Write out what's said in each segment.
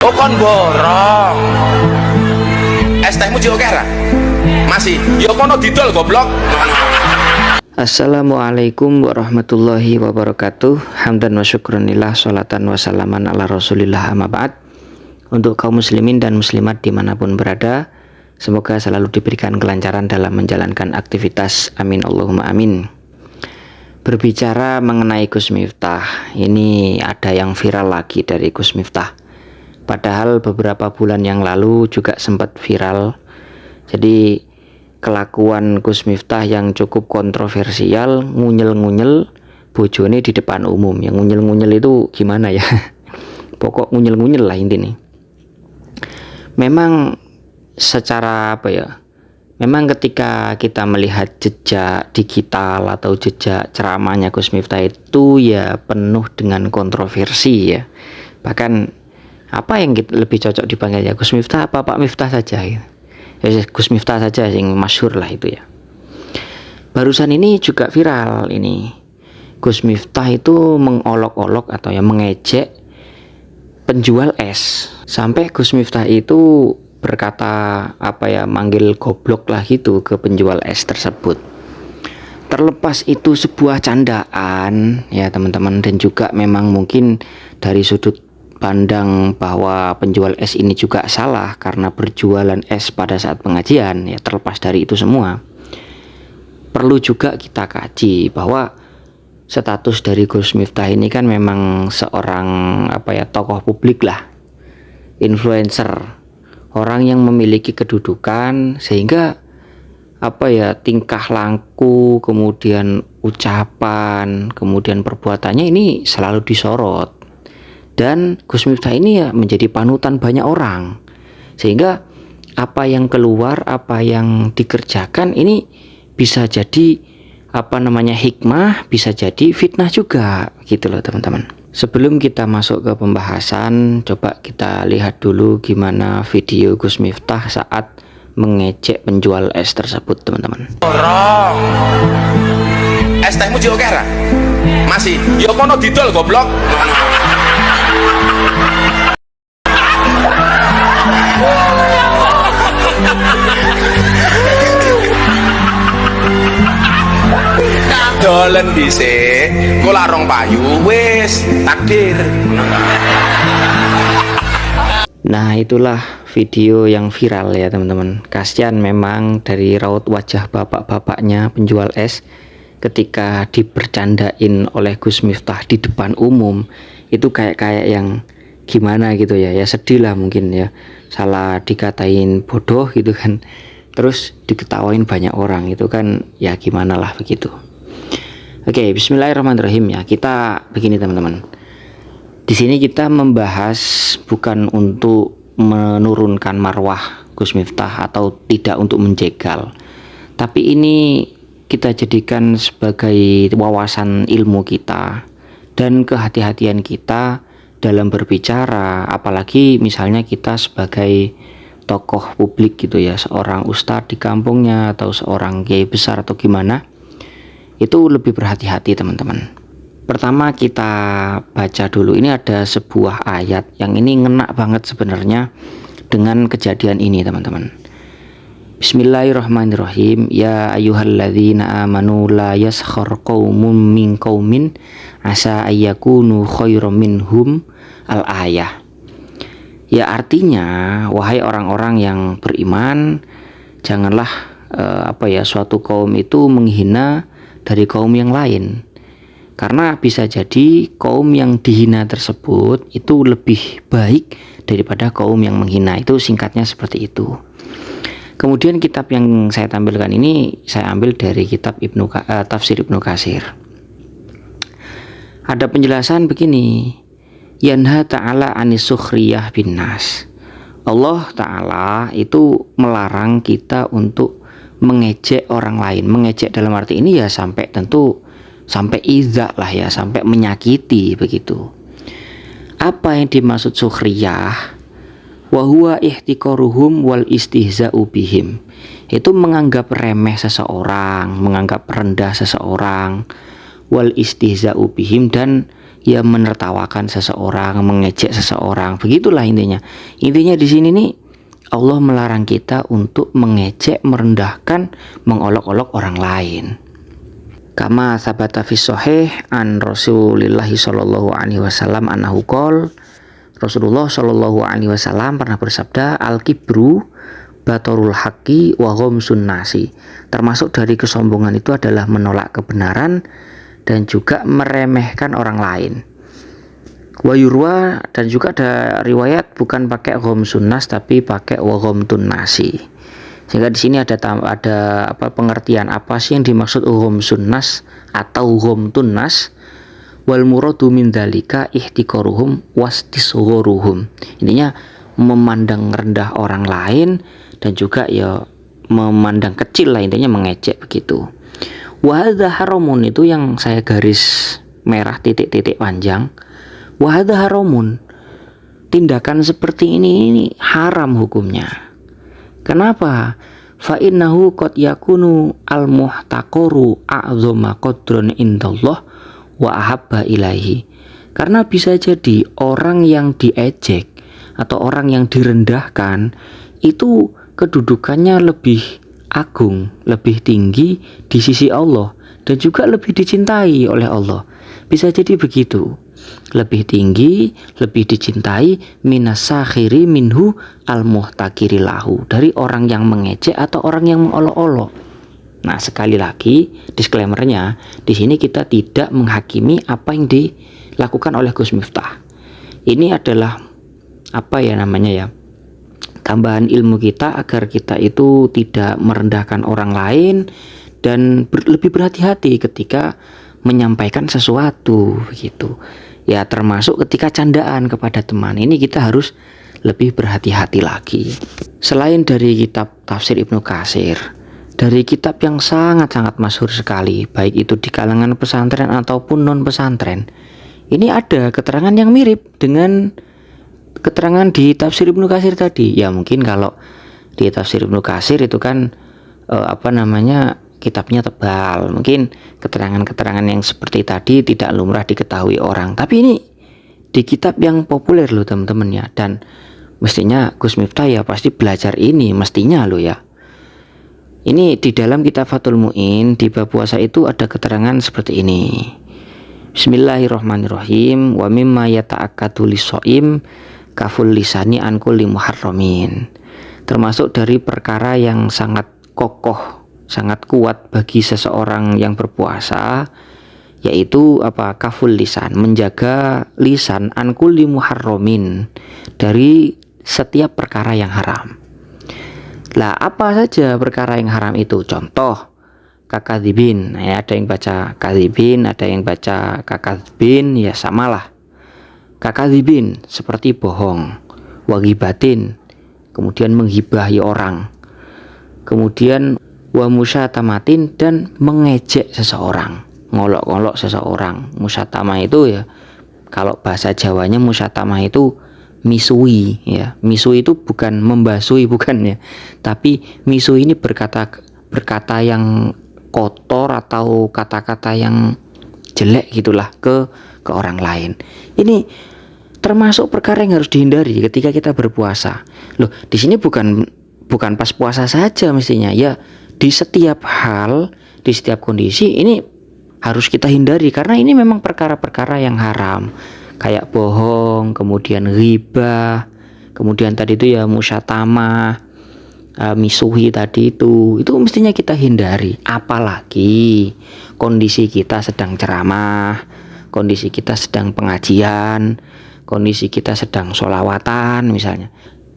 Oh kon borong. Es tehmu jek akeh ra? Masih. Ya kono didol goblok. Assalamualaikum warahmatullahi wabarakatuh. Hamdan wa syukranillah, sholatan wa salaman ala rasulillah, amma ba'd. Untuk kaum muslimin dan muslimat dimanapun berada, semoga selalu diberikan kelancaran dalam menjalankan aktivitas. Amin Allahumma amin. Berbicara mengenai Gus Miftah, ini ada yang viral lagi dari Gus Miftah. Padahal beberapa bulan yang lalu juga sempat viral. Jadi kelakuan Gus Miftah yang cukup kontroversial, ngunyel-ngunyel bojone di depan umum. Yang ngunyel-ngunyel itu gimana ya? Pokok ngunyel-ngunyel lah intinya. Memang secara apa ya? Memang ketika kita melihat jejak digital atau jejak ceramahnya Gus Miftah itu ya penuh dengan kontroversi ya. Bahkan apa yang lebih cocok dipanggil ya, Gus Miftah apa Pak Miftah saja ya. Gus Miftah saja yang masyhur lah itu ya. Barusan ini juga viral ini. Gus Miftah itu mengolok-olok atau ya mengejek penjual es. Sampai Gus Miftah itu berkata apa ya, manggil goblok lah gitu ke penjual es tersebut. Terlepas itu sebuah candaan ya teman-teman, dan juga memang mungkin dari sudut pandang bahwa penjual es ini juga salah karena berjualan es pada saat pengajian ya. Terlepas dari itu semua, perlu juga kita kaji bahwa status dari Gus Miftah ini kan memang seorang apa ya, tokoh publik lah, influencer, orang yang memiliki kedudukan, sehingga apa ya, tingkah laku, kemudian ucapan, kemudian perbuatannya ini selalu disorot. Dan Gus Miftah ini ya menjadi panutan banyak orang, sehingga apa yang keluar, apa yang dikerjakan ini bisa jadi apa namanya hikmah, bisa jadi fitnah juga gitu loh teman-teman. Sebelum kita masuk ke pembahasan, coba kita lihat dulu gimana video Gus Miftah saat mengejek penjual es tersebut teman-teman. Borong. Es tehmu jek akeh ra? Masih. Ya kono didol goblok. Dolen dhisik, kula rong payu wis takdir. Nah, itulah video yang viral ya teman-teman. Kasihan memang dari raut wajah bapak-bapaknya penjual es ketika dibercandain oleh Gus Miftah di depan umum. Itu kayak yang gimana gitu ya. Ya sedih lah mungkin ya. Salah dikatain bodoh gitu kan. Terus diketawain banyak orang, itu kan ya gimana lah begitu. Oke, bismillahirrahmanirrahim ya. Kita begini teman-teman. Di sini kita membahas bukan untuk menurunkan marwah Gus Miftah atau tidak untuk menjegal. Tapi ini kita jadikan sebagai wawasan ilmu kita dan kehati-hatian kita dalam berbicara, apalagi misalnya kita sebagai tokoh publik gitu ya, seorang ustadz di kampungnya atau seorang kiai besar atau gimana. Itu lebih berhati-hati teman-teman. Pertama kita baca dulu, ini ada sebuah ayat yang ini ngena banget sebenarnya dengan kejadian ini teman-teman. Bismillahirrahmanirrahim. Ya ayyuhalladzina amanu la yaskhar qaumun min qaumin asa ayyakunu khairum minhum al-ayah. Ya artinya, wahai orang-orang yang beriman, janganlah suatu kaum itu menghina dari kaum yang lain, karena bisa jadi kaum yang dihina tersebut itu lebih baik daripada kaum yang menghina. Itu singkatnya seperti itu. Kemudian kitab yang saya tampilkan ini saya ambil dari kitab Tafsir Ibnu Katsir. Ada penjelasan begini. Yanha ta'ala anis sukhriyah bin nas. Allah Ta'ala itu melarang kita untuk mengejek orang lain. Mengejek dalam arti ini ya sampai tentu sampai iza lah ya, sampai menyakiti begitu. Apa yang dimaksud sukhriyah? Wa huwa ihtiqaruhum wal istihza'u bihim. Itu menganggap remeh seseorang, menganggap rendah seseorang, wal istihza'u bihim, dan ya menertawakan seseorang, mengejek seseorang. Begitulah intinya. Intinya di sini nih Allah melarang kita untuk mengejek, merendahkan, mengolok-olok orang lain. Kama sabata fi sahih an Rasulillah sallallahu alaihi wasallam annahu qol, Rasulullah sallallahu alaihi wasallam pernah bersabda, al-kibru batorul haqqi wa ghamsun nasi. Termasuk dari kesombongan itu adalah menolak kebenaran dan juga meremehkan orang lain. Wa yurwa, dan juga ada riwayat bukan pakai ghamsun nas tapi pakai wa ghamtun nasi. Sehingga di sini ada pengertian apa sih yang dimaksud ghamsun nas atau ghamtun nas. Wal muradu min dzalika ihtiqaruhum wastisgharuhum. Intinya memandang rendah orang lain dan juga ya memandang kecil lah, intinya mengejek begitu. Wa hadza haramun, itu yang saya garis merah titik-titik panjang. Wa hadza haramun, tindakan seperti ini haram hukumnya. Kenapa? Fa innahu qad yakunu al muhtaqaru a'zama qadran indallah wa ahabba ilaihi. Karena bisa jadi orang yang diejek atau orang yang direndahkan itu kedudukannya lebih agung, lebih tinggi di sisi Allah dan juga lebih dicintai oleh Allah. Bisa jadi begitu. Lebih tinggi, lebih dicintai minasakhiri minhu al-muhtakiri lahu, dari orang yang mengejek atau orang yang mengolok-olok. Nah, sekali lagi disclaimernya, di sini kita tidak menghakimi apa yang dilakukan oleh Gus Miftah. Ini adalah tambahan ilmu kita agar kita itu tidak merendahkan orang lain dan lebih berhati-hati ketika menyampaikan sesuatu gitu. Ya, termasuk ketika candaan kepada teman, ini kita harus lebih berhati-hati lagi. Selain dari kitab tafsir Ibnu Katsir, dari kitab yang sangat-sangat masyhur sekali, baik itu di kalangan pesantren ataupun non pesantren, ini ada keterangan yang mirip dengan keterangan di tafsir Ibnu Katsir tadi. Ya mungkin kalau di tafsir Ibnu Katsir itu kan kitabnya tebal, mungkin keterangan-keterangan yang seperti tadi tidak lumrah diketahui orang. Tapi ini di kitab yang populer loh teman-teman ya, dan mestinya Gus Miftah ya pasti belajar ini, mestinya loh ya. Ini di dalam kitab Fathul Mu'in di bab puasa itu ada keterangan seperti ini. Bismillahirrahmanirrahim. Wa mimma yata'akkadu lis-shaim kaful lisani an kulli muharramin. Termasuk dari perkara yang sangat kokoh, sangat kuat bagi seseorang yang berpuasa, yaitu kaful lisan, menjaga lisan an kulli muharramin, dari setiap perkara yang haram. Lah, apa saja perkara yang haram itu? Contoh, kakadzibin. Ya, ada yang baca kadzibin, ada yang baca kakadzibin, ya samalah. Kakadzibin seperti bohong, wagibatin, kemudian menghibahi orang, kemudian wa musyatamatin, dan mengejek seseorang, ngolok-ngolok seseorang. Musyatama itu ya, kalau bahasa Jawanya musyatama itu misui ya. Misui itu bukan membasui, bukan ya, tapi misui ini berkata yang kotor atau kata-kata yang jelek gitulah ke orang lain. Ini termasuk perkara yang harus dihindari ketika kita berpuasa. Loh, di sini bukan pas puasa saja mestinya ya, di setiap hal, di setiap kondisi ini harus kita hindari, karena ini memang perkara-perkara yang haram, kayak bohong, kemudian ghibah, kemudian tadi itu ya musyatamah, misuhi tadi itu mestinya kita hindari. Apalagi kondisi kita sedang ceramah, kondisi kita sedang pengajian, kondisi kita sedang sholawatan misalnya,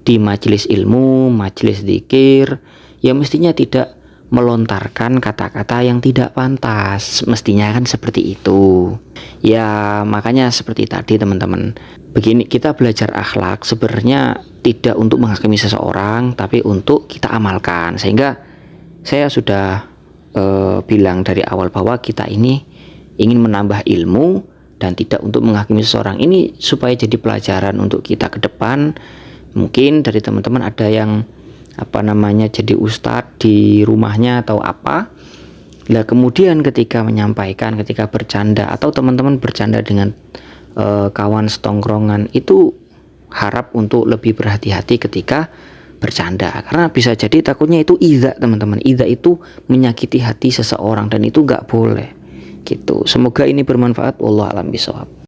di majelis ilmu, majelis zikir, ya mestinya tidak melontarkan kata-kata yang tidak pantas, mestinya kan seperti itu ya. Makanya seperti tadi teman-teman, begini, kita belajar akhlak sebenarnya tidak untuk menghakimi seseorang, tapi untuk kita amalkan. Sehingga saya sudah bilang dari awal bahwa kita ini ingin menambah ilmu dan tidak untuk menghakimi seseorang. Ini supaya jadi pelajaran untuk kita ke depan. Mungkin dari teman-teman ada yang jadi ustadz di rumahnya atau apa. Nah, kemudian ketika menyampaikan, ketika bercanda atau teman-teman bercanda dengan kawan setongkrongan itu harap untuk lebih berhati-hati ketika bercanda, karena bisa jadi takutnya itu iza, teman-teman. Iza itu menyakiti hati seseorang dan itu nggak boleh gitu. Semoga ini bermanfaat. Wallahu a'lam bishawab.